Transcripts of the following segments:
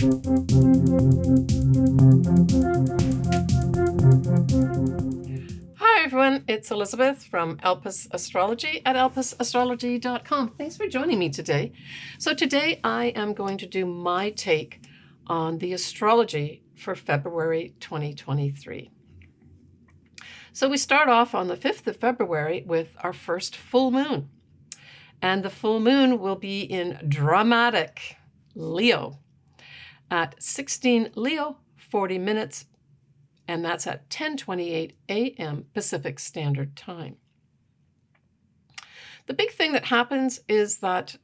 Hi everyone, it's Elizabeth from Elpis Astrology at elpisastrology.com. Thanks for joining me today. So today I am going to do my take on the astrology for February 2023. So we start off on the 5th of February with our first full moon. And the full moon will be in dramatic Leo at 16 Leo, 40 minutes, and that's at 10:28 a.m. Pacific Standard Time. The big thing that happens is that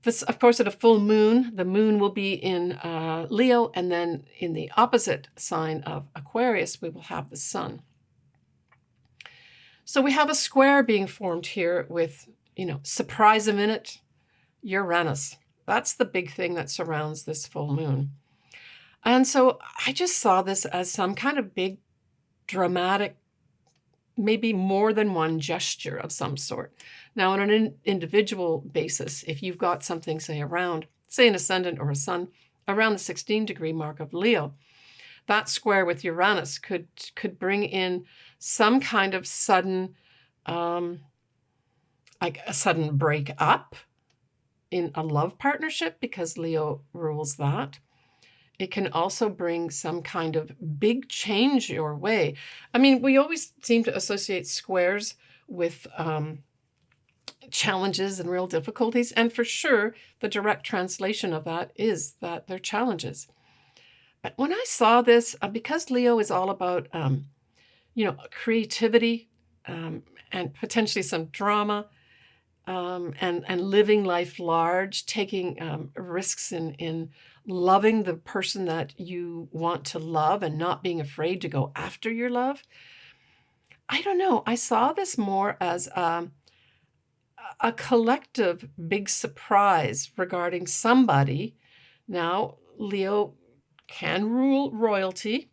this, of course, at a full moon, the moon will be in Leo, and then in the opposite sign of Aquarius, we will have the sun. So we have a square being formed here with, surprise a minute, Uranus. That's the big thing that surrounds this full moon. And so I just saw this as some kind of big, dramatic, maybe more than one gesture of some sort. Now, on an individual basis, if you've got something, say, around, say, an ascendant or a sun, around the 16-degree mark of Leo, that square with Uranus could bring in some kind of sudden, like a sudden break up in a love partnership, because Leo rules that. It can also bring some kind of big change your way. I mean, we always seem to associate squares with challenges and real difficulties. And for sure, the direct translation of that is that they're challenges. But when I saw this, because Leo is all about, creativity and potentially some drama, and living life large, taking risks in loving the person that you want to love and not being afraid to go after your love. I don't know. I saw this more as a collective big surprise regarding somebody. Now, Leo can rule royalty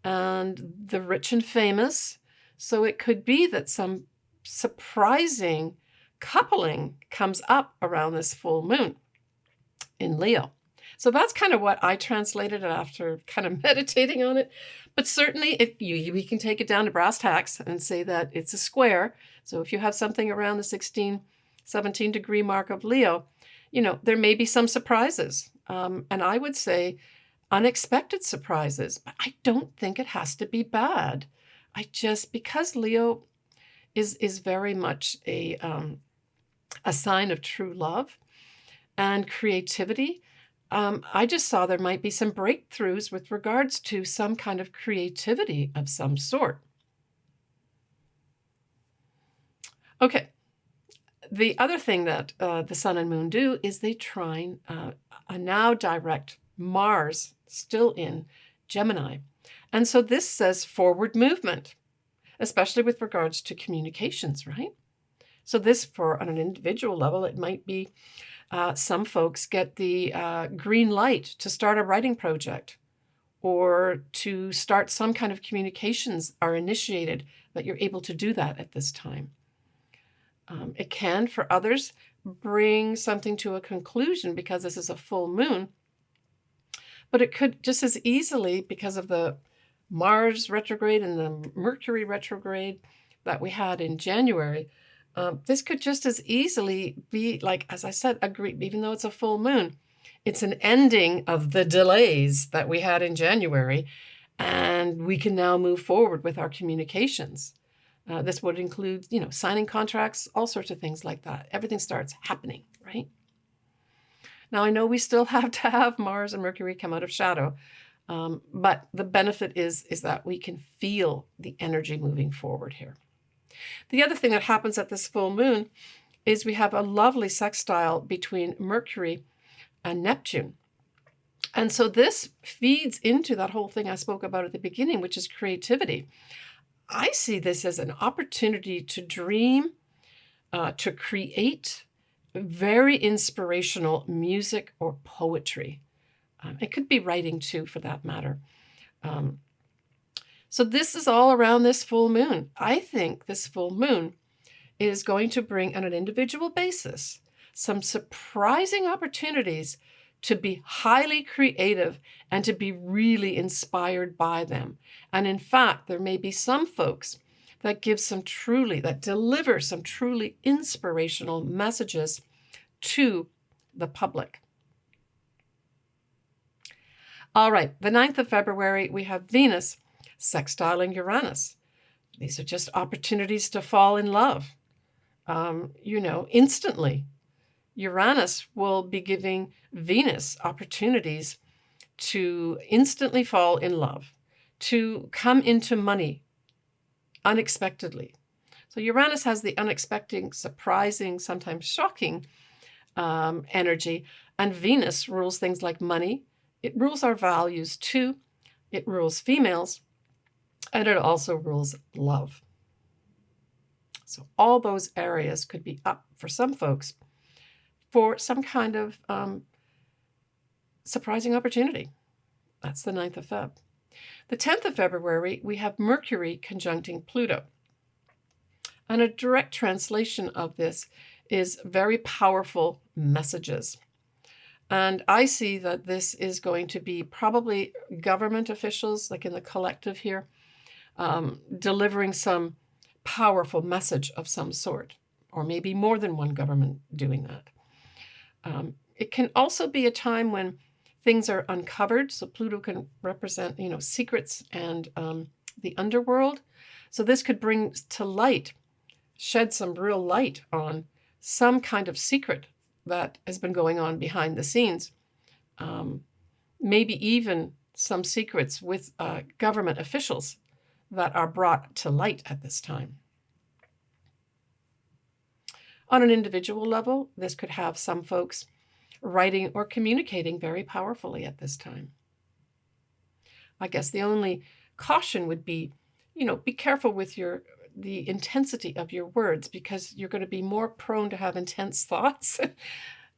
and the rich and famous. So it could be that some surprising coupling comes up around this full moon in Leo. So that's kind of what I translated after kind of meditating on it. But certainly we can take it down to brass tacks and say that it's a square. So if you have something around the 16, 17-degree mark of Leo, there may be some surprises. And I would say unexpected surprises. But I don't think it has to be bad. Because Leo is very much a sign of true love and creativity. I just saw there might be some breakthroughs with regards to some kind of creativity of some sort. Okay. The other thing that the sun and moon do is they trine a now direct Mars, still in Gemini. And so this says forward movement, especially with regards to communications, right? So this, on an individual level, it might be some folks get the green light to start a writing project or to start some kind of communications are initiated, that you're able to do that at this time. It can, for others, bring something to a conclusion because this is a full moon. But it could just as easily, because of the Mars retrograde and the Mercury retrograde that we had in January, this could just as easily be, like, as I said, even though it's a full moon, it's an ending of the delays that we had in January, and we can now move forward with our communications. This would include, signing contracts, all sorts of things like that. Everything starts happening, right? Now, I know we still have to have Mars and Mercury come out of shadow, but the benefit is that we can feel the energy moving forward here. The other thing that happens at this full moon is we have a lovely sextile between Mercury and Neptune. And so this feeds into that whole thing I spoke about at the beginning, which is creativity. I see this as an opportunity to dream, to create very inspirational music or poetry. It could be writing too, for that matter. So this is all around this full moon. I think this full moon is going to bring, on an individual basis, some surprising opportunities to be highly creative and to be really inspired by them. And in fact, there may be some folks that deliver some truly inspirational messages to the public. All right, the 9th of February, we have Venus sextiling Uranus. These are just opportunities to fall in love, instantly. Uranus will be giving Venus opportunities to instantly fall in love, to come into money unexpectedly. So Uranus has the unexpected, surprising, sometimes shocking energy, and Venus rules things like money. It rules our values too. It rules females, and it also rules love. So all those areas could be up for some folks for some kind of surprising opportunity. That's the 9th of Feb. The 10th of February, we have Mercury conjuncting Pluto. And a direct translation of this is very powerful messages. And I see that this is going to be probably government officials, like in the collective here, delivering some powerful message of some sort, or maybe more than one government doing that. It can also be a time when things are uncovered. So Pluto can represent, secrets and the underworld. So this could bring to light, shed some real light on some kind of secret that has been going on behind the scenes. Maybe even some secrets with government officials that are brought to light at this time. On an individual level, this could have some folks writing or communicating very powerfully at this time. I guess the only caution would be, be careful with the intensity of your words, because you're going to be more prone to have intense thoughts,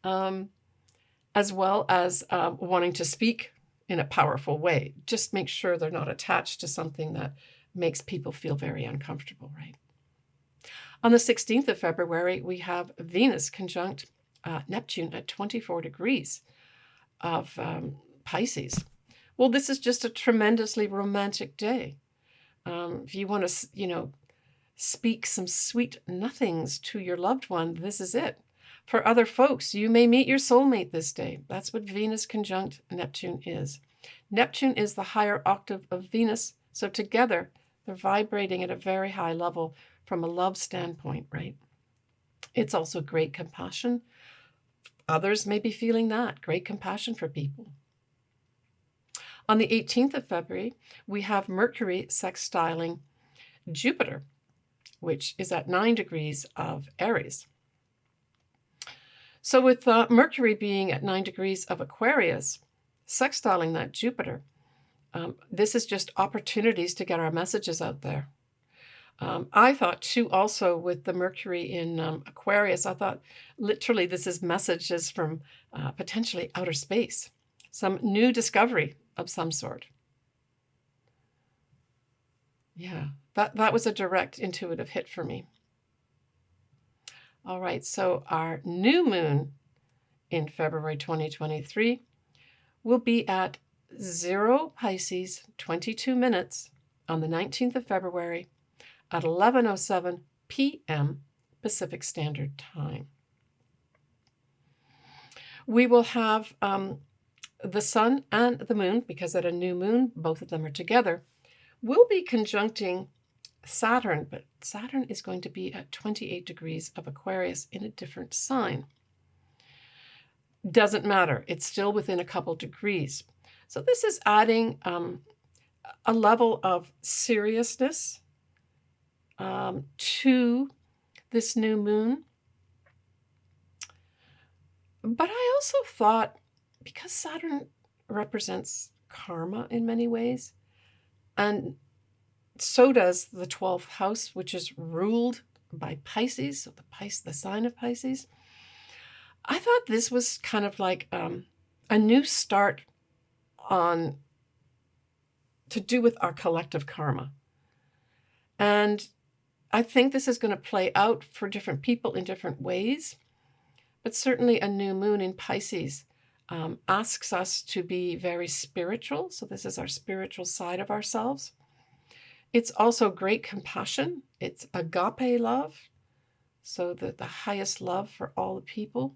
as well as wanting to speak in a powerful way. Just make sure they're not attached to something that makes people feel very uncomfortable, right? On the 16th of February, we have Venus conjunct Neptune at 24 degrees of Pisces. Well, this is just a tremendously romantic day. If you want to, speak some sweet nothings to your loved one, this is it. For other folks, you may meet your soulmate this day. That's what Venus conjunct Neptune is. Neptune is the higher octave of Venus, so together they're vibrating at a very high level from a love standpoint, right? It's also great compassion. Others may be feeling that, great compassion for people. On the 18th of February, we have Mercury sextiling Jupiter, which is at 9 degrees of Aries. So with Mercury being at 9 degrees of Aquarius, sextiling that Jupiter, this is just opportunities to get our messages out there. I thought too, also with the Mercury in Aquarius, I thought literally this is messages from potentially outer space, some new discovery of some sort. Yeah, that was a direct intuitive hit for me. All right, so our new moon in February 2023 will be at 0 Pisces, 22 minutes on the 19th of February at 11:07 p.m. Pacific Standard Time. We will have the sun and the moon, because at a new moon, both of them are together, will be conjuncting Saturn, but Saturn is going to be at 28 degrees of Aquarius in a different sign. Doesn't matter. It's still within a couple degrees. So this is adding a level of seriousness to this new moon. But I also thought, because Saturn represents karma in many ways, and so does the 12th house, which is ruled by Pisces, so the sign of Pisces, I thought this was kind of like a new start to do with our collective karma. And I think this is going to play out for different people in different ways, but certainly a new moon in Pisces asks us to be very spiritual. So this is our spiritual side of ourselves. It's also great compassion. It's agape love. So the highest love for all the people.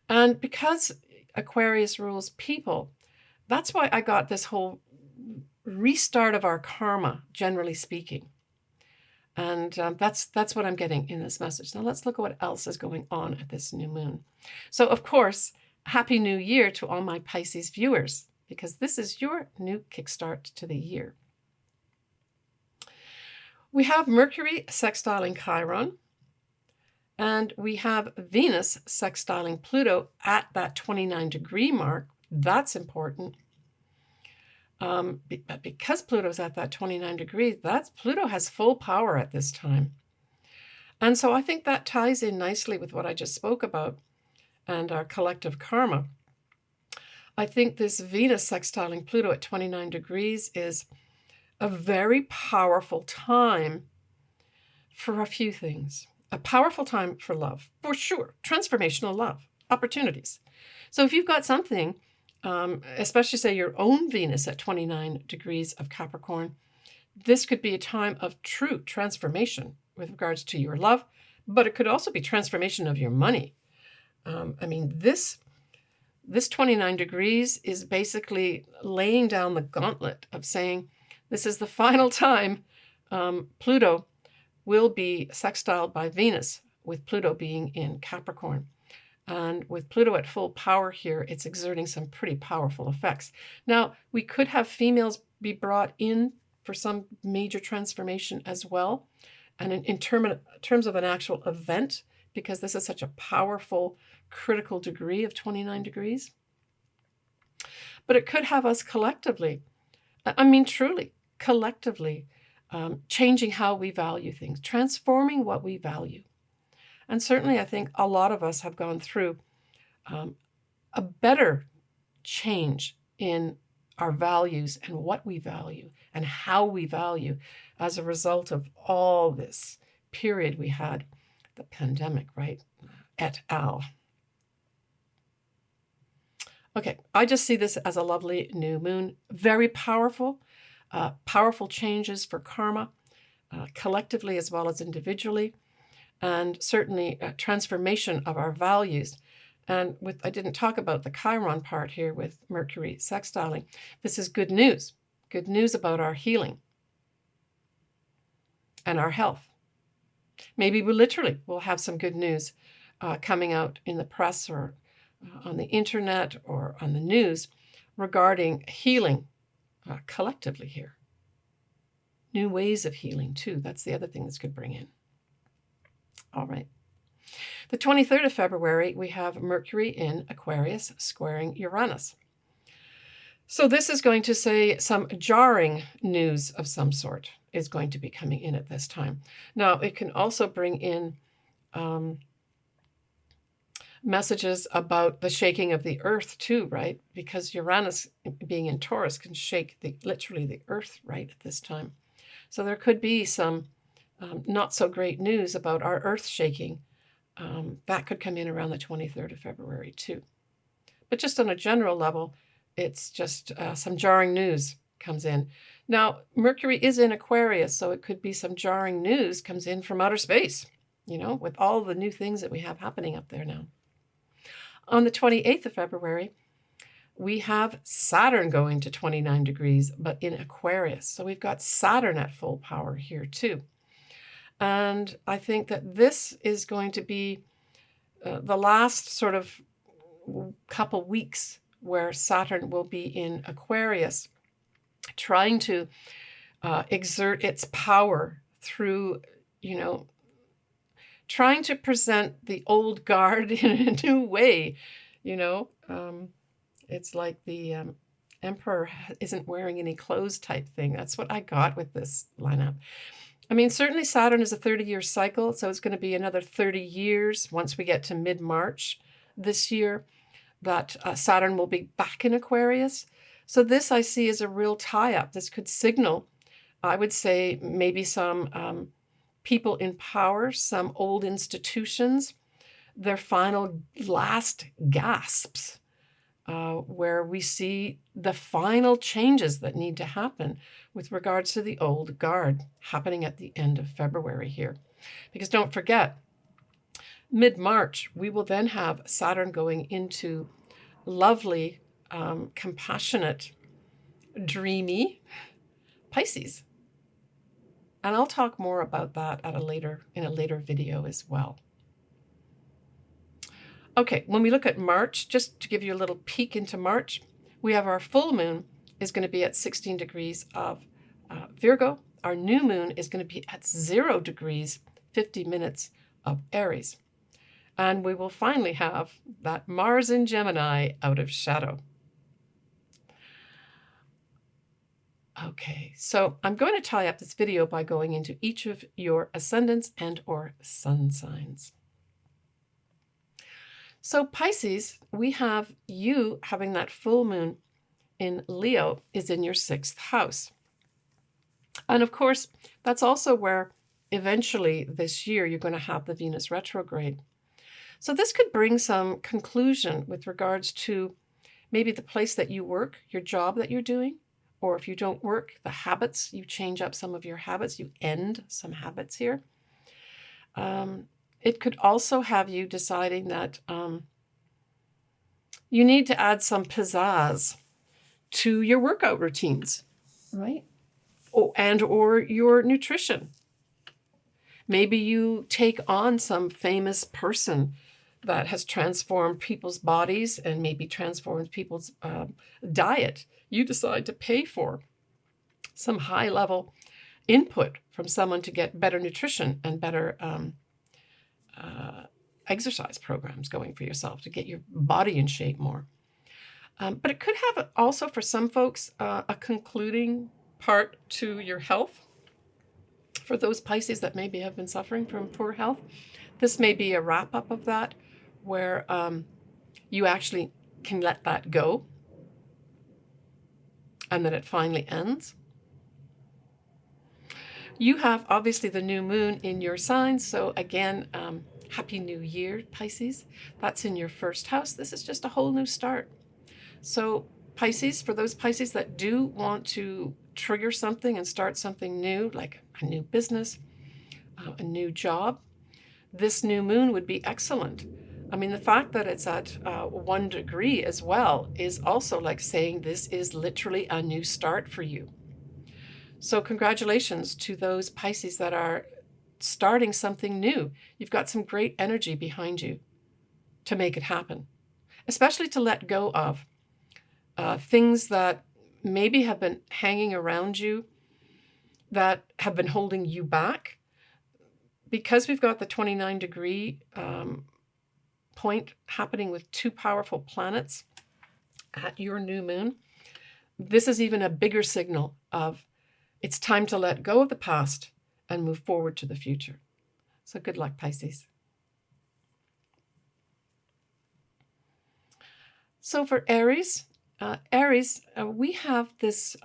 And because Aquarius rules people, that's why I got this whole restart of our karma, generally speaking. And that's what I'm getting in this message. Now let's look at what else is going on at this new moon. So of course, Happy New Year to all my Pisces viewers, because this is your new kickstart to the year. We have Mercury sextiling Chiron, and we have Venus sextiling Pluto at that 29-degree mark. That's important. But because Pluto's at that 29 degrees, Pluto has full power at this time. And so I think that ties in nicely with what I just spoke about and our collective karma. I think this Venus sextiling Pluto at 29 degrees is a very powerful time for a few things. A powerful time for love, for sure. Transformational love, opportunities. So if you've got something, especially say your own Venus at 29 degrees of Capricorn, this could be a time of true transformation with regards to your love, but it could also be transformation of your money. I mean, this 29 degrees is basically laying down the gauntlet of saying, this is the final time Pluto will be sextiled by Venus, with Pluto being in Capricorn. And with Pluto at full power here, it's exerting some pretty powerful effects. Now, we could have females be brought in for some major transformation as well, and in terms of an actual event, because this is such a powerful, critical degree of 29 degrees. But it could have us collectively, I mean, truly, collectively, changing how we value things, transforming what we value. And certainly I think a lot of us have gone through a better change in our values and what we value and how we value as a result of all this period we had, the pandemic, right? Et al. Okay, I just see this as a lovely new moon, very powerful. Powerful changes for karma, collectively as well as individually, and certainly a transformation of our values. And I didn't talk about the Chiron part here with Mercury sextiling. This is good news about our healing and our health. Maybe we'll have some good news coming out in the press or on the internet or on the news regarding healing. Collectively here. New ways of healing too. That's the other thing this could bring in. All right. The 23rd of February, we have Mercury in Aquarius squaring Uranus. So this is going to say some jarring news of some sort is going to be coming in at this time. Now, it can also bring in messages about the shaking of the earth too, right? Because Uranus being in Taurus can shake literally the earth right at this time. So there could be some not so great news about our earth shaking. That could come in around the 23rd of February too. But just on a general level, it's just some jarring news comes in. Now, Mercury is in Aquarius, so it could be some jarring news comes in from outer space, with all the new things that we have happening up there now. On the 28th of February, we have Saturn going to 29 degrees, but in Aquarius. So we've got Saturn at full power here too. And I think that this is going to be the last sort of couple weeks where Saturn will be in Aquarius, trying to exert its power through, trying to present the old guard in a new way, it's like the emperor isn't wearing any clothes type thing. That's what I got with this lineup. I mean, certainly Saturn is a 30-year cycle, so it's going to be another 30 years once we get to mid-March this year that Saturn will be back in Aquarius. So this I see as a real tie-up. This could signal, I would say, maybe some people in power, some old institutions their final last gasps, where we see the final changes that need to happen with regards to the old guard happening at the end of February here. Because don't forget, mid-March, we will then have Saturn going into lovely, compassionate, dreamy Pisces. And I'll talk more about that in a later video as well. Okay, when we look at March, just to give you a little peek into March, we have our full moon is going to be at 16 degrees of Virgo. Our new moon is going to be at 0 degrees, 50 minutes of Aries. And we will finally have that Mars in Gemini out of shadow. Okay, so I'm going to tie up this video by going into each of your ascendants and or sun signs. So Pisces, we have you having that full moon in Leo is in your 6th house. And of course, that's also where eventually this year you're going to have the Venus retrograde. So this could bring some conclusion with regards to maybe the place that you work, your job that you're doing, or if you don't work, the habits, you change up some of your habits, you end some habits here. It could also have you deciding that you need to add some pizzazz to your workout routines, right? Or your nutrition. Maybe you take on some famous person that has transformed people's bodies and maybe transformed people's diet. You decide to pay for some high-level input from someone to get better nutrition and better exercise programs going for yourself to get your body in shape more. But it could have also, for some folks, a concluding part to your health. For those Pisces that maybe have been suffering from poor health, this may be a wrap-up of that, where you actually can let that go and that it finally ends. You have obviously the new moon in your sign, so again, Happy New Year, Pisces. That's in your 1st house. This is just a whole new start. So Pisces, for those Pisces that do want to trigger something and start something new, like a new business, a new job, this new moon would be excellent. I mean, the fact that it's at 1 degree as well is also like saying this is literally a new start for you. So congratulations to those Pisces that are starting something new. You've got some great energy behind you to make it happen, especially to let go of things that maybe have been hanging around you that have been holding you back. Because we've got the 29-degree point happening with 2 powerful planets at your new moon, this is even a bigger signal of it's time to let go of the past and move forward to the future. So good luck, Pisces. So for Aries, we have this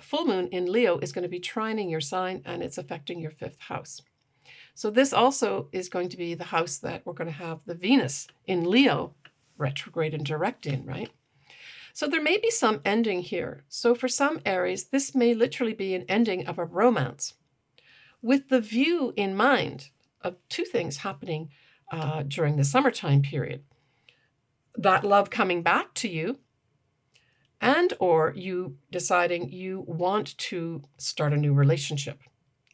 full moon in Leo is going to be trining your sign, and it's affecting your 5th house. So this also is going to be the house that we're going to have the Venus in Leo retrograde and direct in, right? So there may be some ending here. So for some Aries, this may literally be an ending of a romance with the view in mind of 2 things happening during the summertime period. That love coming back to you, and or you deciding you want to start a new relationship.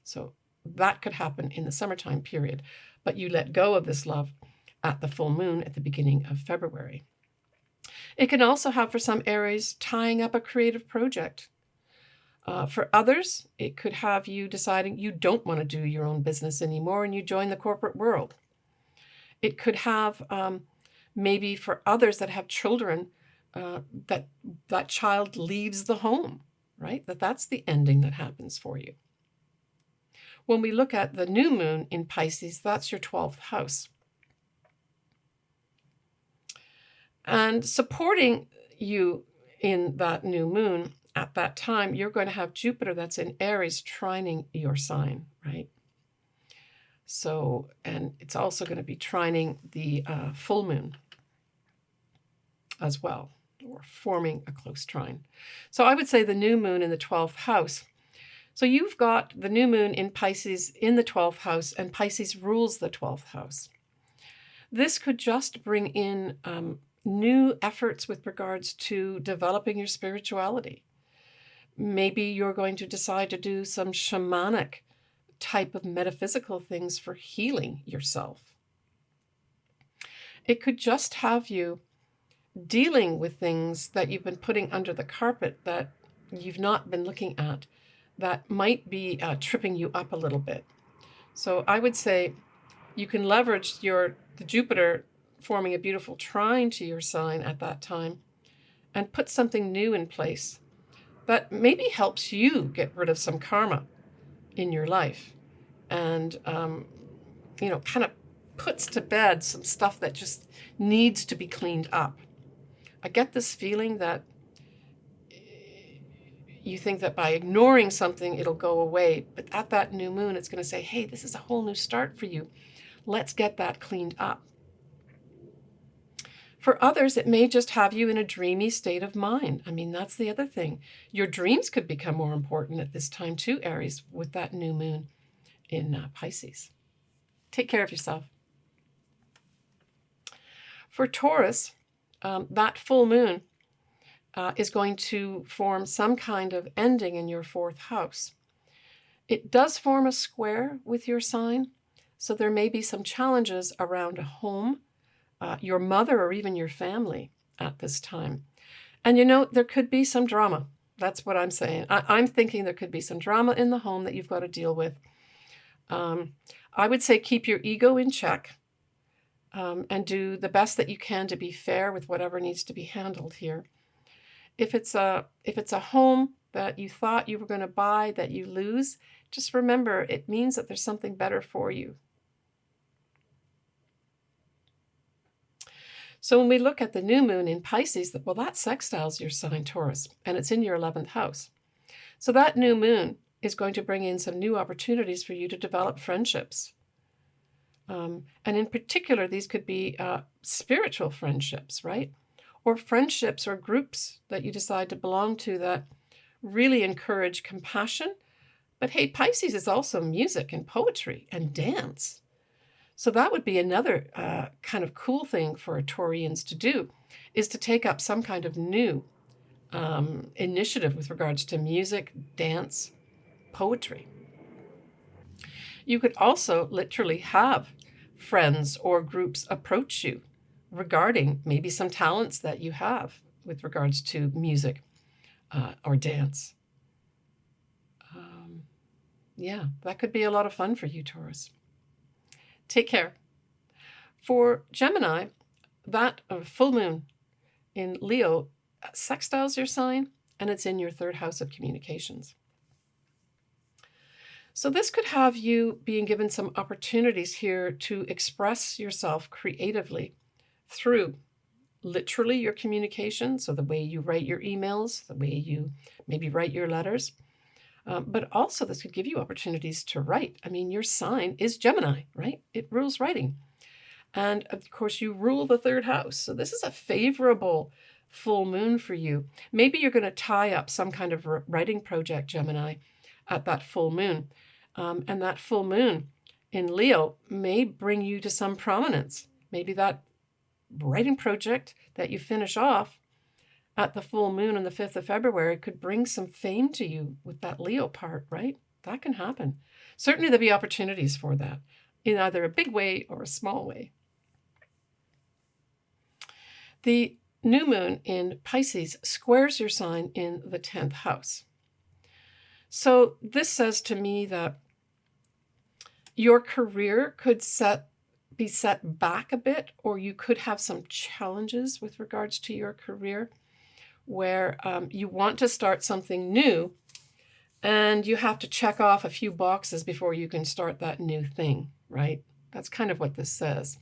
So that could happen in the summertime period, but you let go of this love at the full moon at the beginning of February. It can also have, for some Aries, tying up a creative project. For others, it could have you deciding you don't want to do your own business anymore and you join the corporate world. It could have maybe for others that have children, that child leaves the home, right? That's the ending that happens for you. When we look at the new moon in Pisces, that's your 12th house. And supporting you in that new moon at that time, you're going to have Jupiter that's in Aries trining your sign, right? So, and it's also going to be trining the full moon as well, or forming a close trine. So I would say the new moon in the 12th house. So you've got the new moon in Pisces in the 12th house, and Pisces rules the 12th house. This could just bring in new efforts with regards to developing your spirituality. Maybe you're going to decide to do some shamanic type of metaphysical things for healing yourself. It could just have you dealing with things that you've been putting under the carpet that you've not been looking at, that might be tripping you up a little bit. So I would say you can leverage the Jupiter forming a beautiful trine to your sign at that time and put something new in place that maybe helps you get rid of some karma in your life, and kind of puts to bed some stuff that just needs to be cleaned up. I get this feeling that you think that by ignoring something it'll go away, but at that new moon it's going to say, hey, this is a whole new start for you. Let's get that cleaned up. For others, it may just have you in a dreamy state of mind. I mean, that's the other thing. Your dreams could become more important at this time too, Aries, with that new moon in Pisces. Take care of yourself. For Taurus, that full moon is going to form some kind of ending in your 4th house. It does form a square with your sign, so there may be some challenges around a home, your mother, or even your family at this time. And there could be some drama. That's what I'm saying. I'm thinking there could be some drama in the home that you've got to deal with. I would say keep your ego in check, and do the best that you can to be fair with whatever needs to be handled here. If it's a home that you thought you were going to buy that you lose, just remember it means that there's something better for you. So when we look at the new moon in Pisces, that sextiles your sign Taurus, and it's in your 11th house. So that new moon is going to bring in some new opportunities for you to develop friendships. And in particular, these could be spiritual friendships, right? Or friendships or groups that you decide to belong to that really encourage compassion. But hey, Pisces is also music and poetry and dance. So that would be another kind of cool thing for Taurians to do, is to take up some kind of new initiative with regards to music, dance, poetry. You could also literally have friends or groups approach you regarding maybe some talents that you have with regards to music or dance. Yeah, that could be a lot of fun for you, Taurus. Take care. For Gemini, that full moon in Leo sextiles your sign, and it's in your 3rd house of communications. So this could have you being given some opportunities here to express yourself creatively through literally your communication, so the way you write your emails, the way you maybe write your letters, but also this could give you opportunities to write. I mean, your sign is Gemini, right? It rules writing. And of course, you rule the 3rd house. So this is a favorable full moon for you. Maybe you're going to tie up some kind of writing project, Gemini, at that full moon. And that full moon in Leo may bring you to some prominence. Maybe that writing project that you finish off at the full moon on the 5th of February could bring some fame to you with that Leo part, right? That can happen. Certainly there'll be opportunities for that in either a big way or a small way. The new moon in Pisces squares your sign in the 10th house. So this says to me that your career could be set back a bit, or you could have some challenges with regards to your career where you want to start something new and you have to check off a few boxes before you can start that new thing, right? That's kind of what this says.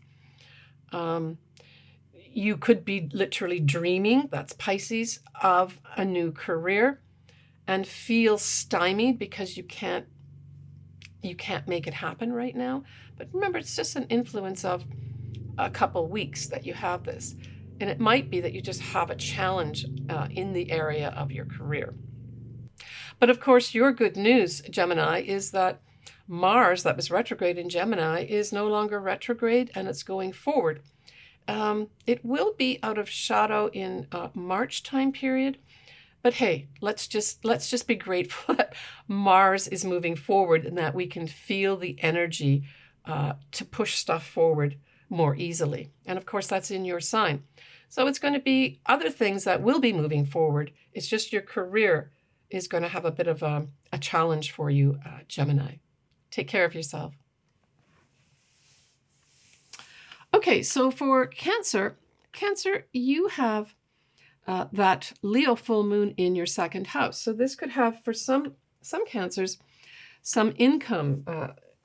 You could be literally dreaming, that's Pisces, of a new career and feel stymied because you can't you can't make it happen right now. But remember, it's just an influence of a couple weeks that you have this. And it might be that you just have a challenge in the area of your career. But of course, your good news, Gemini, is that Mars, that was retrograde in Gemini, is no longer retrograde and it's going forward. It will be out of shadow in March time period. But hey, let's just be grateful that Mars is moving forward and that we can feel the energy to push stuff forward more easily. And of course, that's in your sign. So it's going to be other things that will be moving forward. It's just your career is going to have a bit of a challenge for you, Gemini. Take care of yourself. Okay, so for Cancer, you have that Leo full moon in your second house. So this could have, for some Cancers, some income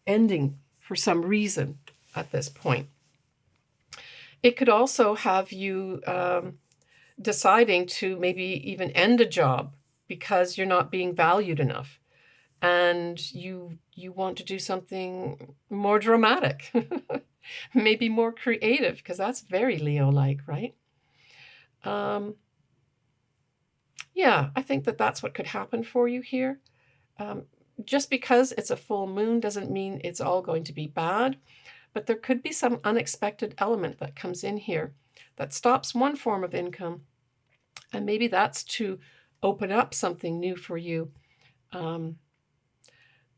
ending for some reason at this point. It could also have you deciding to maybe even end a job because you're not being valued enough, and you want to do something more dramatic, maybe more creative, because that's very Leo-like, right? Yeah, I think that's what could happen for you here. Just because it's a full moon doesn't mean it's all going to be bad, but there could be some unexpected element that comes in here that stops one form of income, and maybe that's to open up something new for you,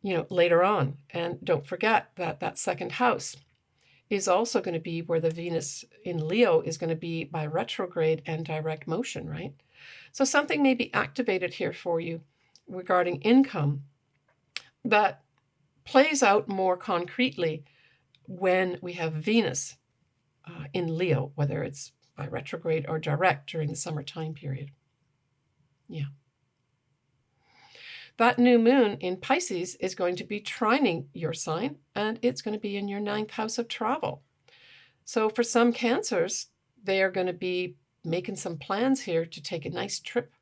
later on. And don't forget that second house is also going to be where the Venus in Leo is going to be by retrograde and direct motion, right? So something may be activated here for you regarding income that plays out more concretely when we have Venus in Leo, whether it's by retrograde or direct during the summer time period. Yeah. That new moon in Pisces is going to be trining your sign, and it's going to be in your 9th house of travel. So for some Cancers, they are going to be making some plans here to take a nice trip,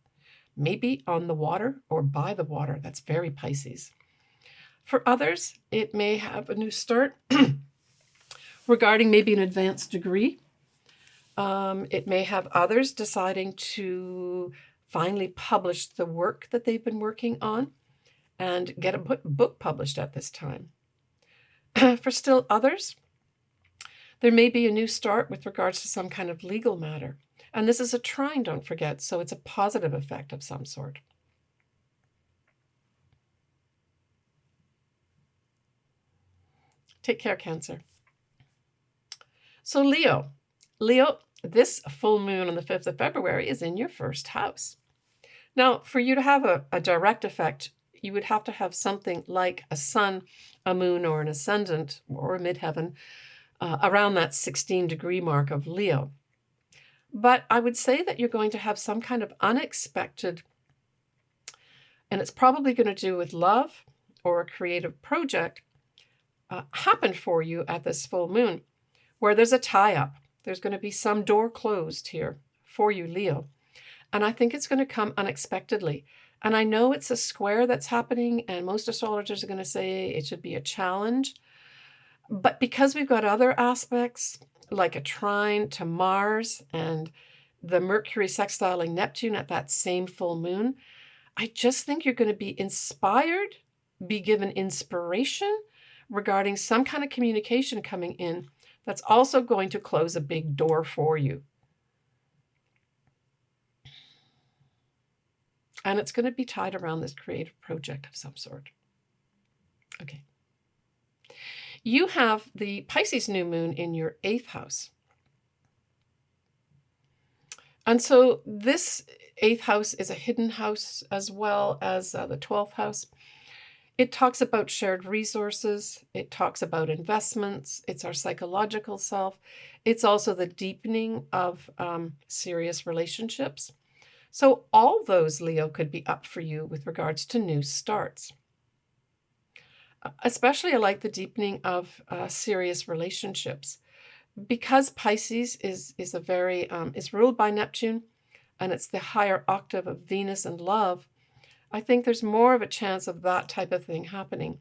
maybe on the water or by the water. That's very Pisces. For others, it may have a new start regarding maybe an advanced degree. It may have others deciding to finally publish the work that they've been working on and get a book published at this time. For still others, there may be a new start with regards to some kind of legal matter. And this is a trine, don't forget, so it's a positive effect of some sort. Take care, Cancer. So Leo, this full moon on the 5th of February is in your first house. Now, for you to have a direct effect, you would have to have something like a sun, a moon, or an ascendant, or a midheaven around that 16-degree mark of Leo. But I would say that you're going to have some kind of unexpected, and it's probably going to do with love or a creative project, happen for you at this full moon, where there's a tie-up. There's going to be some door closed here for you, Leo. And I think it's going to come unexpectedly. And I know it's a square that's happening, and most astrologers are going to say it should be a challenge. But because we've got other aspects, like a trine to Mars and the Mercury sextiling Neptune at that same full moon, I just think you're going to be inspired, be given inspiration regarding some kind of communication coming in that's also going to close a big door for you. And it's going to be tied around this creative project of some sort. Okay. You have the Pisces new moon in your 8th house. And so this 8th house is a hidden house as well as the 12th house. It talks about shared resources. It talks about investments. It's our psychological self. It's also the deepening of serious relationships. So all those, Leo, could be up for you with regards to new starts. Especially I like the deepening of serious relationships, because Pisces is a very is ruled by Neptune, and it's the higher octave of Venus and love. I think there's more of a chance of that type of thing happening.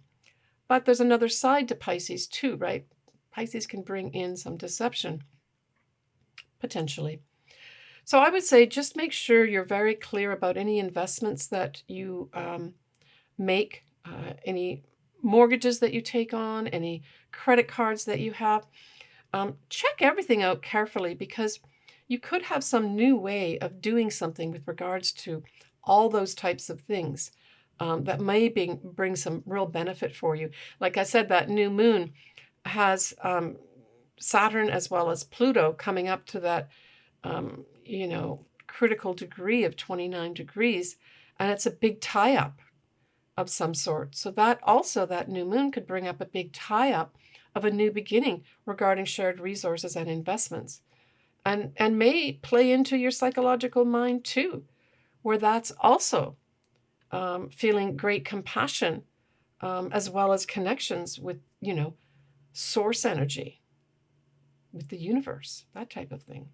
But there's another side to Pisces too, right? Pisces can bring in some deception, potentially. So I would say just make sure you're very clear about any investments that you make, any mortgages that you take on, any credit cards that you have. Check everything out carefully, because you could have some new way of doing something with regards to all those types of things that may bring some real benefit for you. Like I said, that new moon has Saturn as well as Pluto coming up to that, critical degree of 29 degrees, and it's a big tie-up of some sort. So that new moon could bring up a big tie-up of a new beginning regarding shared resources and investments, and may play into your psychological mind too, where that's also feeling great compassion, as well as connections with, source energy, with the universe, that type of thing.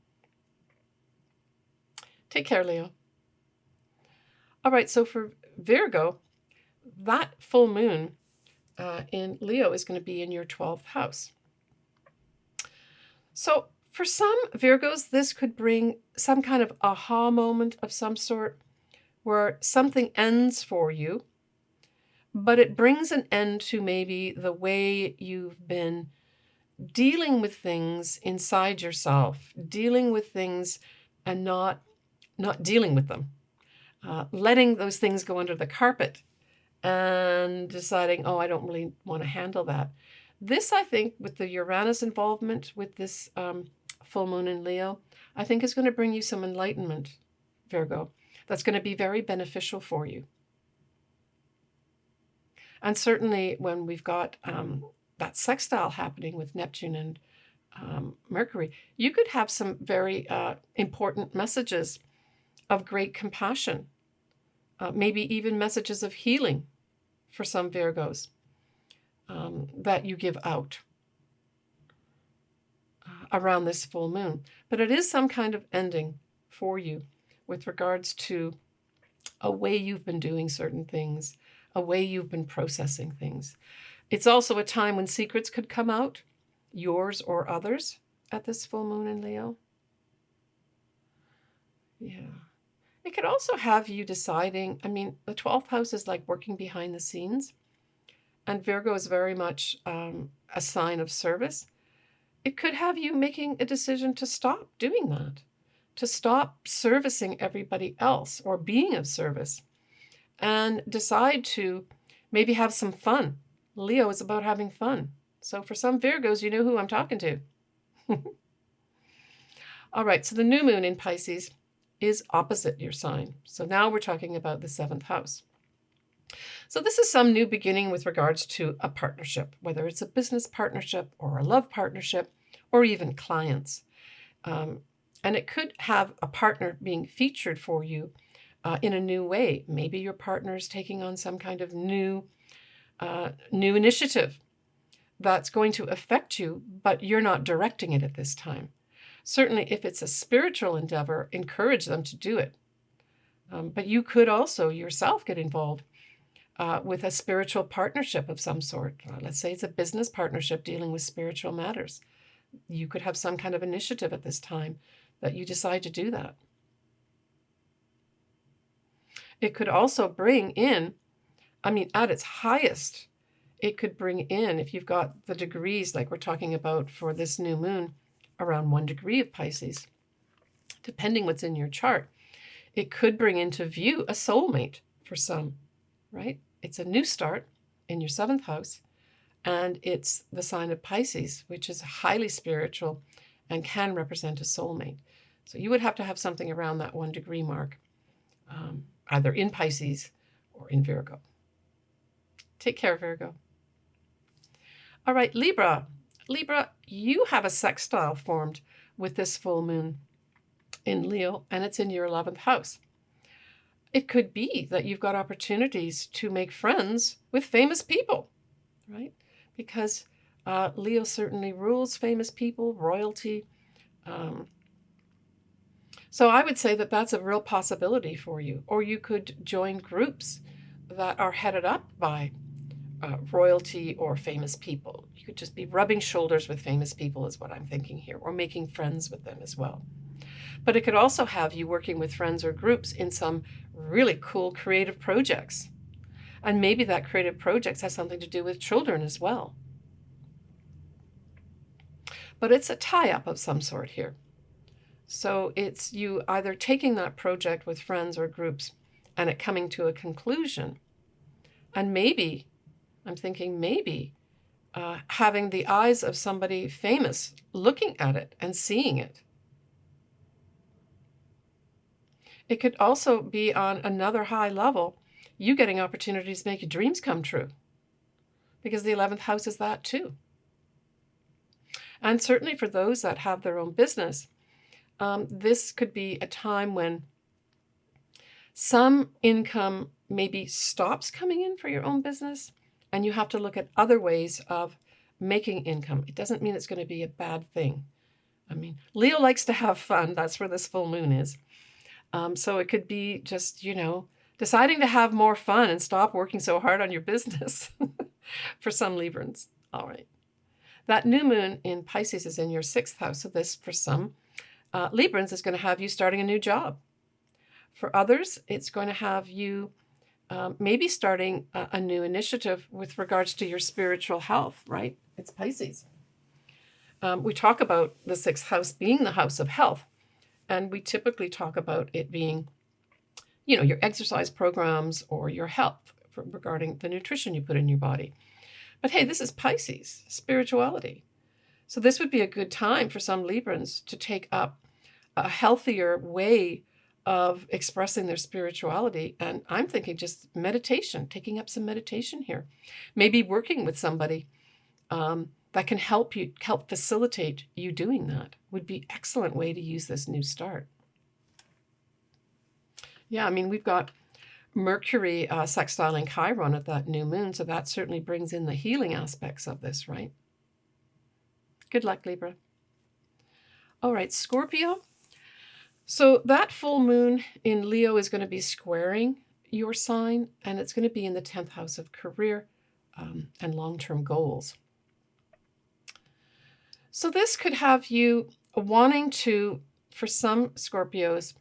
Take care, Leo. All right, so for Virgo, that full moon in Leo is going to be in your 12th house. So for some Virgos, this could bring some kind of aha moment of some sort, where something ends for you, but it brings an end to maybe the way you've been dealing with things inside yourself, dealing with things and not dealing with them, letting those things go under the carpet and deciding, oh, I don't really want to handle that. This, I think, with the Uranus involvement with this full moon in Leo, I think is going to bring you some enlightenment, Virgo. That's going to be very beneficial for you. And certainly when we've got that sextile happening with Neptune and Mercury, you could have some very important messages of great compassion, maybe even messages of healing for some Virgos that you give out around this full moon. But it is some kind of ending for you with regards to a way you've been doing certain things, a way you've been processing things. It's also a time when secrets could come out, yours or others, at this full moon in Leo. Yeah. It could also have you deciding, the 12th house is like working behind the scenes, and Virgo is very much a sign of service. It could have you making a decision to stop doing that, to stop servicing everybody else or being of service, and decide to maybe have some fun. Leo is about having fun. So for some Virgos, you know who I'm talking to. All right, so the new moon in Pisces is opposite your sign. So now we're talking about the 7th house. So this is some new beginning with regards to a partnership, whether it's a business partnership or a love partnership or even clients. And it could have a partner being featured for you in a new way. Maybe your partner is taking on some kind of new initiative that's going to affect you, but you're not directing it at this time. Certainly, if it's a spiritual endeavor, encourage them to do it. But you could also yourself get involved with a spiritual partnership of some sort. Let's say it's a business partnership dealing with spiritual matters. You could have some kind of initiative at this time that you decide to do that. It could also bring in, at its highest, it could bring in, if you've got the degrees like we're talking about for this new moon, around 1 degree of Pisces, depending what's in your chart, it could bring into view a soulmate for some, right? It's a new start in your 7th house, and it's the sign of Pisces, which is highly spiritual and can represent a soulmate. So you would have to have something around that 1 degree mark, either in Pisces or in Virgo. Take care, Virgo. All right, Libra. Libra, you have a sextile formed with this full moon in Leo, and it's in your 11th house. It could be that you've got opportunities to make friends with famous people, right? Because Leo certainly rules famous people, royalty. So I would say that that's a real possibility for you. Or you could join groups that are headed up by royalty or famous people. You could just be rubbing shoulders with famous people is what I'm thinking here, or making friends with them as well. But it could also have you working with friends or groups in some really cool creative projects. And maybe that creative project has something to do with children as well. But it's a tie-up of some sort here. So it's you either taking that project with friends or groups and it coming to a conclusion. And maybe, I'm thinking maybe, having the eyes of somebody famous looking at it and seeing it. It could also be on another high level, you getting opportunities to make your dreams come true. Because the 11th house is that too. And certainly for those that have their own business, this could be a time when some income maybe stops coming in for your own business, and you have to look at other ways of making income. It doesn't mean it's going to be a bad thing. I mean, Leo likes to have fun. That's where this full moon is. So it could be just, deciding to have more fun and stop working so hard on your business for some Librans. All right. That new moon in Pisces is in your 6th house. So this, for some Librans, is going to have you starting a new job. For others, it's going to have you maybe starting a new initiative with regards to your spiritual health, right? It's Pisces. We talk about the 6th house being the house of health. And we typically talk about it being, your exercise programs or your health regarding the nutrition you put in your body. But hey, this is Pisces, spirituality. So this would be a good time for some Librans to take up a healthier way of expressing their spirituality. And I'm thinking just meditation, taking up some meditation here. Maybe working with somebody that can help facilitate you doing that would be an excellent way to use this new start. Yeah, I mean, we've got Mercury sextiling Chiron at that new moon, so that certainly brings in the healing aspects of this, right? Good luck, Libra. All right, Scorpio. So that full moon in Leo is going to be squaring your sign, and it's going to be in the 10th house of career and long-term goals. So this could have you wanting to, for some Scorpios,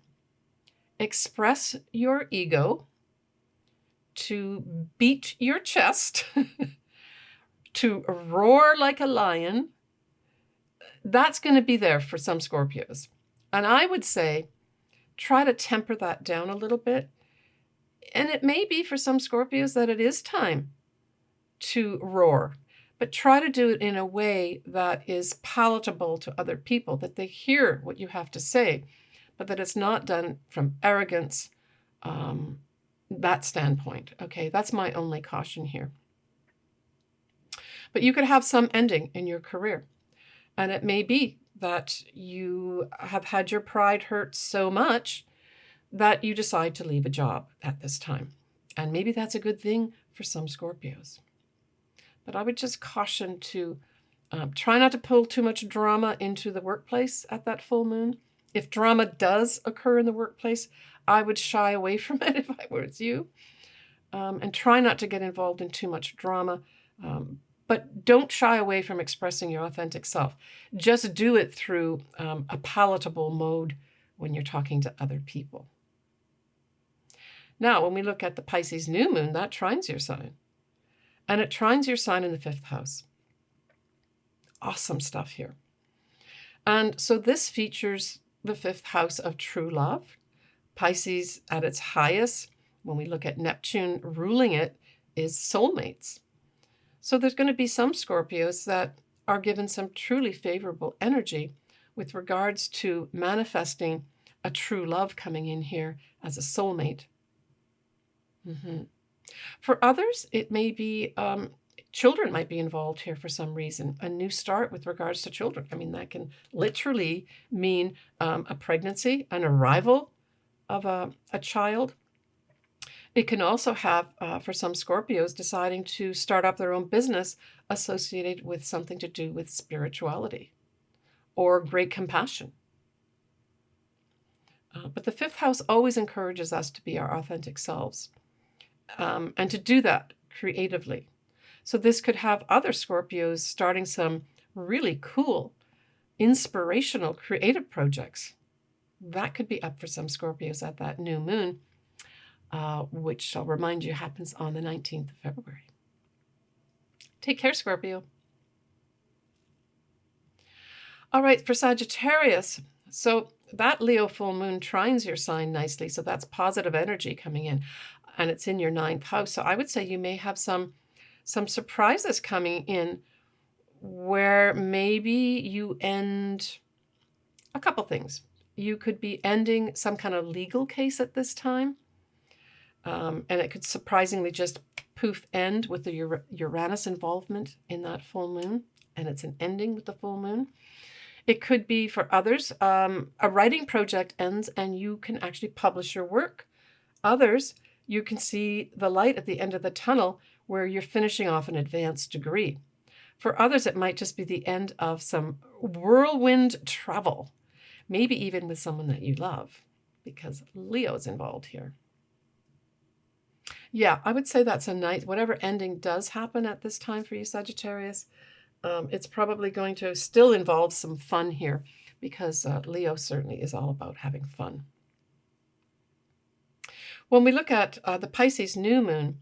express your ego, to beat your chest, to roar like a lion. That's going to be there for some Scorpios. And I would say, try to temper that down a little bit. And it may be for some Scorpios that it is time to roar, but try to do it in a way that is palatable to other people, that they hear what you have to say, but that it's not done from arrogance, that standpoint. Okay, that's my only caution here. But you could have some ending in your career. And it may be that you have had your pride hurt so much that you decide to leave a job at this time. And maybe that's a good thing for some Scorpios. But I would just caution to try not to pull too much drama into the workplace at that full moon. If drama does occur in the workplace, I would shy away from it if I were you. And try not to get involved in too much drama. But don't shy away from expressing your authentic self. Just do it through a palatable mode when you're talking to other people. Now, when we look at the Pisces new moon, that trines your sign. And it trines your sign in the 5th house. Awesome stuff here. And so this features the 5th house of true love. Pisces at its highest, when we look at Neptune ruling it, is soulmates. So there's going to be some Scorpios that are given some truly favorable energy with regards to manifesting a true love coming in here as a soulmate. For others, it may be children might be involved here for some reason, a new start with regards to children. I mean, that can literally mean a pregnancy, an arrival of a child. It can also have, for some Scorpios, deciding to start up their own business associated with something to do with spirituality or great compassion. But the 5th house always encourages us to be our authentic selves and to do that creatively. So this could have other Scorpios starting some really cool, inspirational, creative projects. That could be up for some Scorpios at that new moon, which I'll remind you happens on the 19th of February. Take care, Scorpio. All right, for Sagittarius, so that Leo full moon trines your sign nicely, so that's positive energy coming in, and it's in your 9th house. So I would say you may have some surprises coming in where maybe you end a couple things. You could be ending some kind of legal case at this time, and it could surprisingly just poof end with the Uranus involvement in that full moon, and it's an ending with the full moon. It could be for others, a writing project ends and you can actually publish your work. Others, you can see the light at the end of the tunnel where you're finishing off an advanced degree. For others, it might just be the end of some whirlwind travel, maybe even with someone that you love, because Leo's involved here. Yeah, I would say that's a nice, whatever ending does happen at this time for you, Sagittarius, it's probably going to still involve some fun here, because Leo certainly is all about having fun. When we look at the Pisces new moon,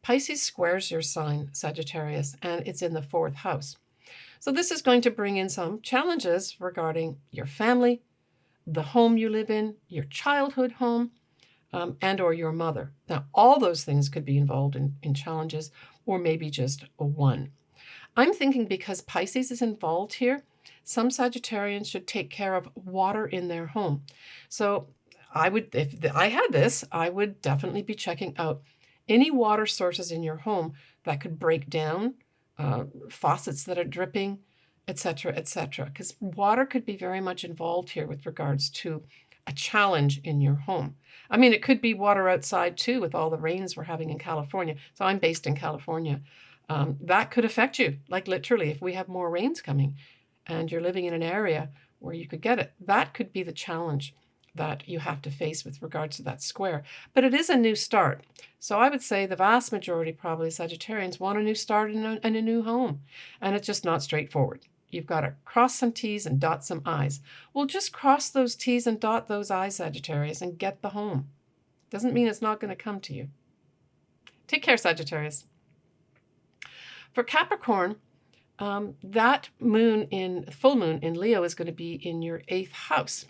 Pisces squares your sign, Sagittarius, and it's in the 4th house. So this is going to bring in some challenges regarding your family, the home you live in, your childhood home, and or your mother. Now, all those things could be involved in challenges, or maybe just one. I'm thinking because Pisces is involved here, some Sagittarians should take care of water in their home. So I would, if I had this, I would definitely be checking out any water sources in your home that could break down, faucets that are dripping, etc., etc. Because water could be very much involved here with regards to a challenge in your home. I mean, it could be water outside too, with all the rains we're having in California. So I'm based in California. That could affect you, like literally, if we have more rains coming and you're living in an area where you could get it, that could be the challenge that you have to face with regards to that square. But it is a new start. So I would say the vast majority, probably Sagittarians, want a new start in a new home. And it's just not straightforward. You've got to cross some T's and dot some I's. Well, just cross those T's and dot those I's, Sagittarius, and get the home. Doesn't mean it's not going to come to you. Take care, Sagittarius. For Capricorn, that full moon in Leo is going to be in your 8th house.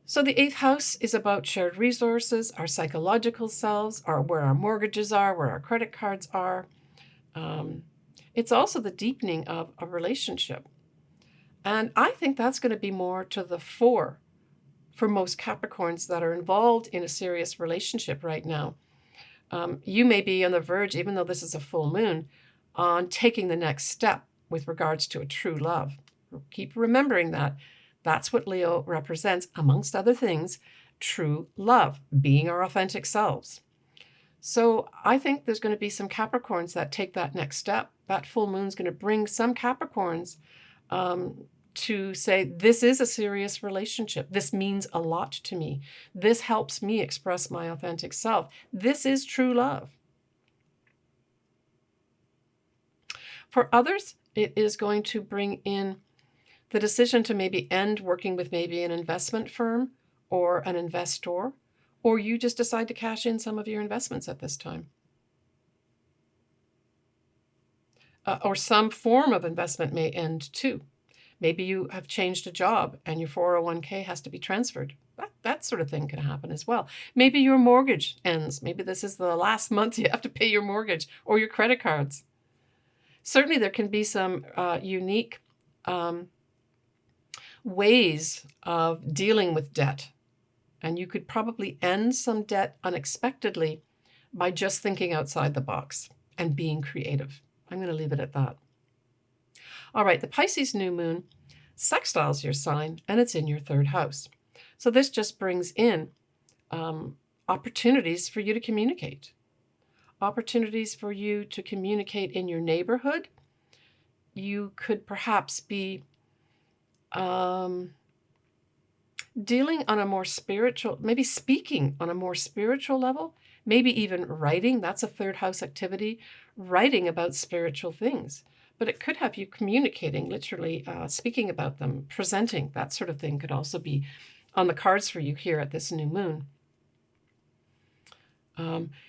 So the 8th house is about shared resources, our psychological selves, where our mortgages are, where our credit cards are. It's also the deepening of a relationship. And I think that's going to be more to the fore for most Capricorns that are involved in a serious relationship right now. You may be on the verge, even though this is a full moon, on taking the next step with regards to a true love. Keep remembering that. That's what Leo represents, amongst other things, true love, being our authentic selves. So I think there's going to be some Capricorns that take that next step. That full moon is going to bring some Capricorns to say, this is a serious relationship. This means a lot to me. This helps me express my authentic self. This is true love. For others, it is going to bring in the decision to maybe end working with maybe an investment firm or an investor, or you just decide to cash in some of your investments at this time. Or some form of investment may end too. Maybe you have changed a job and your 401k has to be transferred. That sort of thing can happen as well. Maybe your mortgage ends. Maybe this is the last month you have to pay your mortgage or your credit cards. Certainly there can be some unique ways of dealing with debt. And you could probably end some debt unexpectedly by just thinking outside the box and being creative. I'm going to leave it at that. All right, the Pisces new moon sextiles your sign, and it's in your 3rd house. So this just brings in opportunities for you to communicate. Opportunities for you to communicate in your neighborhood. You could perhaps be dealing on a more spiritual, maybe speaking on a more spiritual level, maybe even writing. That's a 3rd house activity. writing about spiritual things. But it could have you communicating, literally speaking about them, presenting, that sort of thing could also be on the cards for you here at this new moon.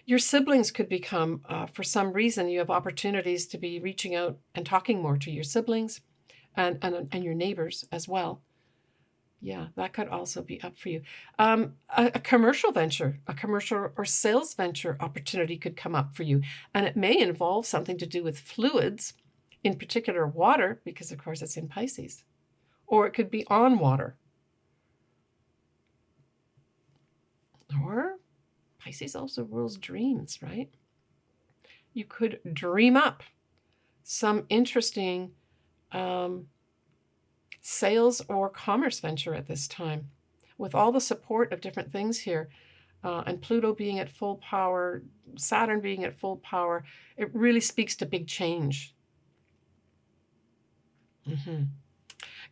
Your siblings could become, for some reason, you have opportunities to be reaching out and talking more to your siblings and your neighbors as well. Yeah, that could also be up for you. A commercial venture, a commercial or sales venture opportunity could come up for you. And it may involve something to do with fluids, in particular water, because of course it's in Pisces. Or it could be on water. Or Pisces also rules dreams, right? You could dream up some interesting sales or commerce venture at this time, with all the support of different things here, and Pluto being at full power, Saturn being at full power. It really speaks to big change.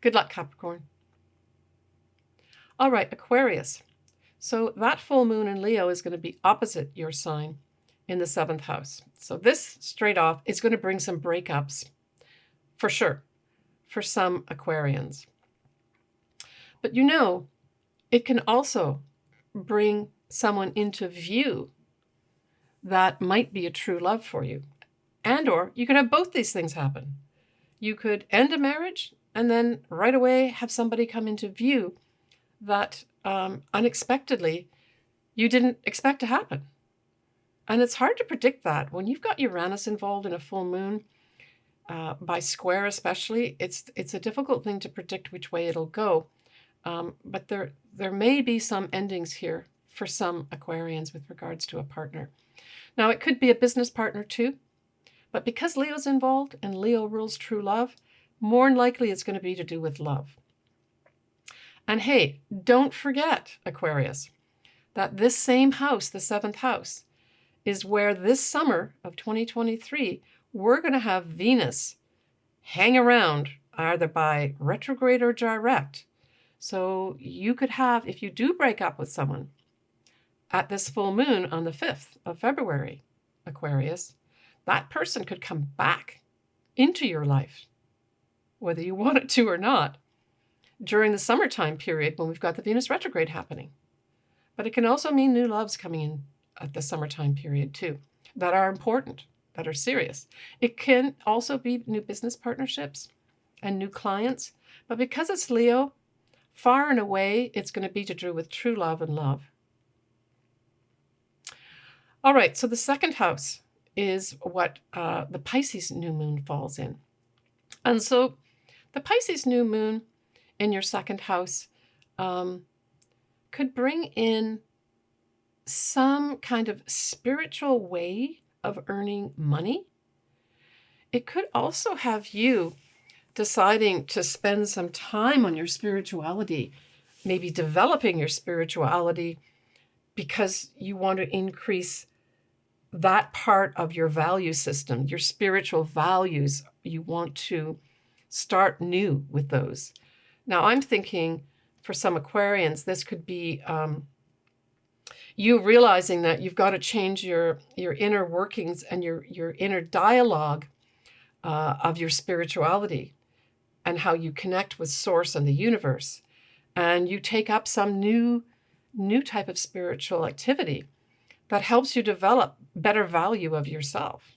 Good luck, Capricorn. All right, Aquarius. So that full moon in Leo is going to be opposite your sign in the 7th house. So this, straight off, is going to bring some breakups, for sure, for some Aquarians. But you know, it can also bring someone into view that might be a true love for you. And or you could have both these things happen. You could end a marriage and then right away have somebody come into view that unexpectedly you didn't expect to happen. And it's hard to predict that. When you've got Uranus involved in a full moon, by square especially, it's a difficult thing to predict which way it'll go. But there may be some endings here for some Aquarians with regards to a partner. Now, it could be a business partner too. But because Leo's involved and Leo rules true love, more than likely it's going to be to do with love. And hey, don't forget, Aquarius, that this same house, the 7th house, is where this summer of 2023, we're going to have Venus hang around either by retrograde or direct. So you could have, if you do break up with someone at this full moon on the 5th of February, Aquarius, that person could come back into your life, whether you want it to or not, during the summertime period when we've got the Venus retrograde happening. But it can also mean new loves coming in at the summertime period too, that are important, that are serious. It can also be new business partnerships and new clients. But because it's Leo, far and away, it's going to be to do with true love and love. All right, so the 2nd house is what the Pisces new moon falls in. And so the Pisces new moon in your 2nd house could bring in some kind of spiritual way of earning money. It could also have you deciding to spend some time on your spirituality, maybe developing your spirituality because you want to increase that part of your value system, your spiritual values. You want to start new with those. Now, I'm thinking for some Aquarians, this could be you realizing that you've got to change your inner workings and your inner dialogue of your spirituality and how you connect with Source and the universe. And you take up some new type of spiritual activity that helps you develop better value of yourself.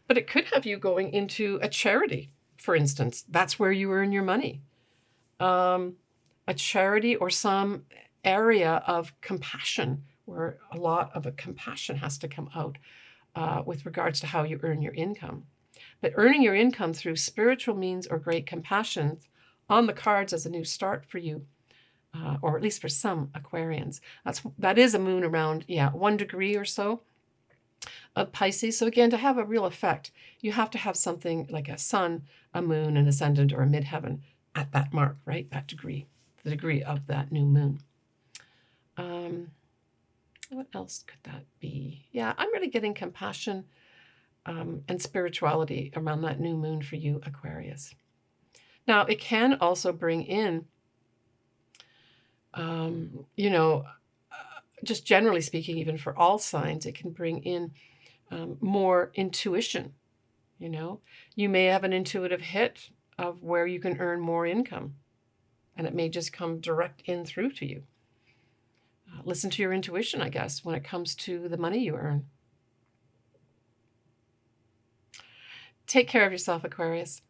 But it could have you going into a charity, for instance. That's where you earn your money. A charity or some area of compassion where a lot of a compassion has to come out with regards to how you earn your income. But earning your income through spiritual means or great compassion on the cards as a new start for you. Or at least for some Aquarians. That is a moon around, 1 degree or so of Pisces. So again, to have a real effect, you have to have something like a sun, a moon, an ascendant, or a midheaven at that mark, right? That degree, the degree of that new moon. What else could that be? Yeah, I'm really getting compassion and spirituality around that new moon for you, Aquarius. Now, it can also bring in just generally speaking, even for all signs, it can bring in more intuition. You know, you may have an intuitive hit of where you can earn more income, and it may just come direct in through to you. Listen to your intuition, I guess, when it comes to the money you earn. Take care of yourself, Aquarius.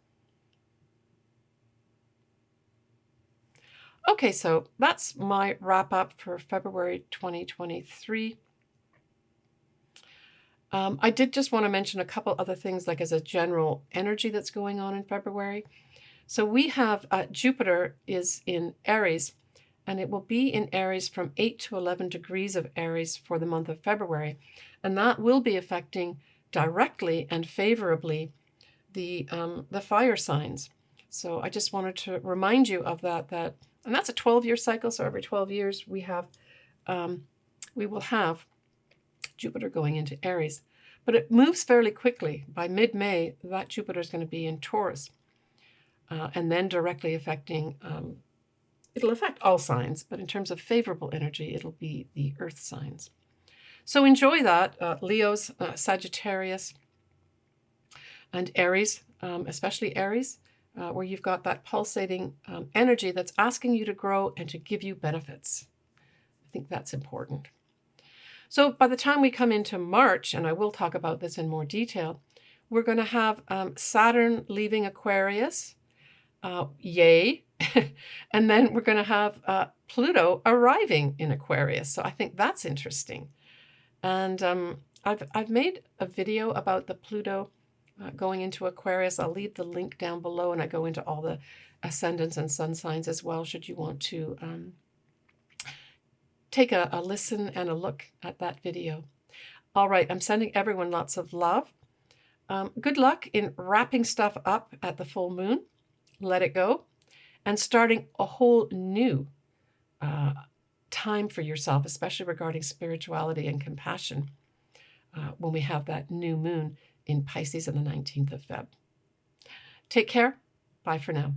Okay, so that's my wrap up for February 2023. I did just want to mention a couple other things, like as a general energy that's going on in February. So we have Jupiter is in Aries, and it will be in Aries from 8 to 11 degrees of Aries for the month of February. And that will be affecting directly and favorably the fire signs. So I just wanted to remind you of that, and that's a 12-year cycle. So every 12 years we will have Jupiter going into Aries. But it moves fairly quickly. By mid-May, that Jupiter is going to be in Taurus, and then directly affecting, it'll affect all signs, but in terms of favorable energy, it'll be the earth signs. So enjoy that, Leos, Sagittarius, and Aries, especially Aries, where you've got that pulsating energy that's asking you to grow and to give you benefits. I think that's important. So by the time we come into March, and I will talk about this in more detail, we're going to have Saturn leaving Aquarius, yay, and then we're going to have Pluto arriving in Aquarius. So I think that's interesting. And I've made a video about the Pluto going into Aquarius. I'll leave the link down below, and I go into all the ascendants and sun signs as well, should you want to take a listen and a look at that video. All right, I'm sending everyone lots of love. Good luck in wrapping stuff up at the full moon. Let it go. And starting a whole new time for yourself, especially regarding spirituality and compassion, when we have that new moon in Pisces on the 19th of Feb. Take care. Bye for now.